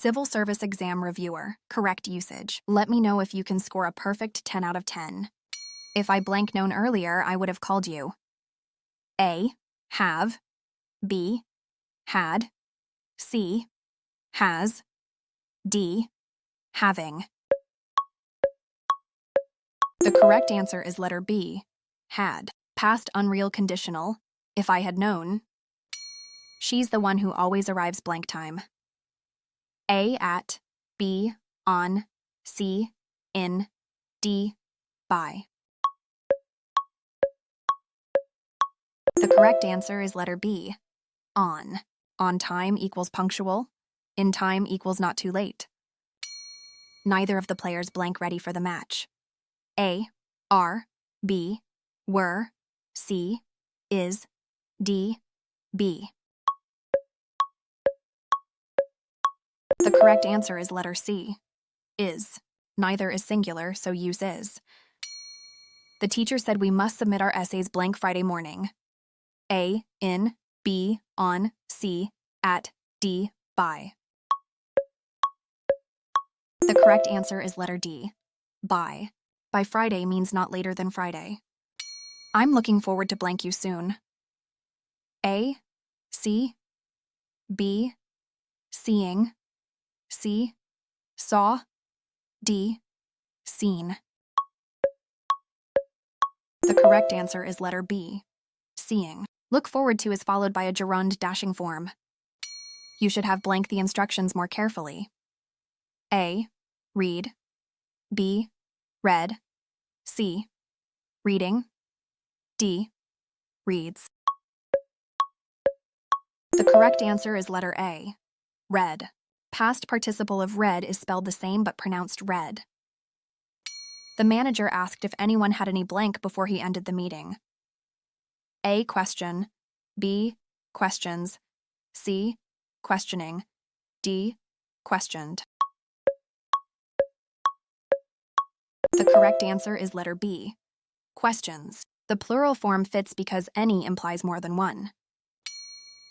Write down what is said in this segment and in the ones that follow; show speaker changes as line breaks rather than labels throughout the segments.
Civil Service Exam Reviewer, correct usage. Let me know if you can score a perfect 10 out of 10. If I blank known earlier, I would have called you. A. Have. B. Had. C. Has. D. Having. The correct answer is letter B. Had. Past unreal conditional. If I had known. She's the one who always arrives blank time. A at, B on, C in, D by. The correct answer is letter B. On. On time equals punctual. In time equals not too late. Neither of the players blank ready for the match. A, are, B, were, C, is, D, B. The correct answer is letter C. Is. Neither is singular, so use is. The teacher said we must submit our essays blank Friday morning. A, in, B, on, C, at, D, by. The correct answer is letter D. By. By Friday means not later than Friday. I'm looking forward to blank you soon. A, C, B, seeing, C, saw, D, seen. The correct answer is letter B. Seeing. Look forward to is followed by a gerund dashing form. You should have blank the instructions more carefully. A, read. B, read. C, reading. D, reads. The correct answer is letter A. Read. Past participle of read is spelled the same but pronounced read. The manager asked if anyone had any blank before he ended the meeting. A, question. B, questions. C, questioning. D, questioned. The correct answer is letter B. Questions. The plural form fits because any implies more than one.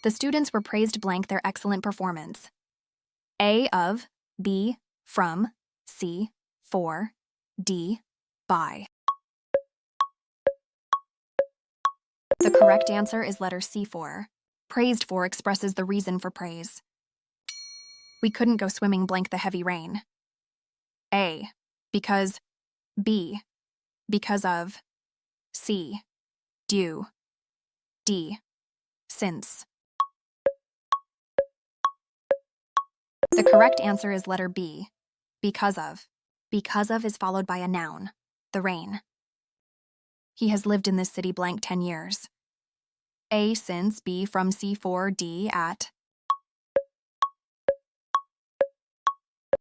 The students were praised blank their excellent performance. A of, B from, C for, D by. The correct answer is letter C for. Praised for expresses the reason for praise. We couldn't go swimming blank the heavy rain. A, because. B, because of. C, due. D, since. The correct answer is letter B, because of. Because of is followed by a noun, the rain. He has lived in this city blank 10 years. A since, B from, C for, D at.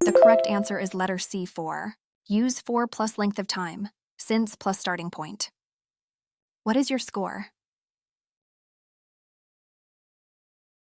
The correct answer is letter C for. Use for plus length of time, since plus starting point. What is your score?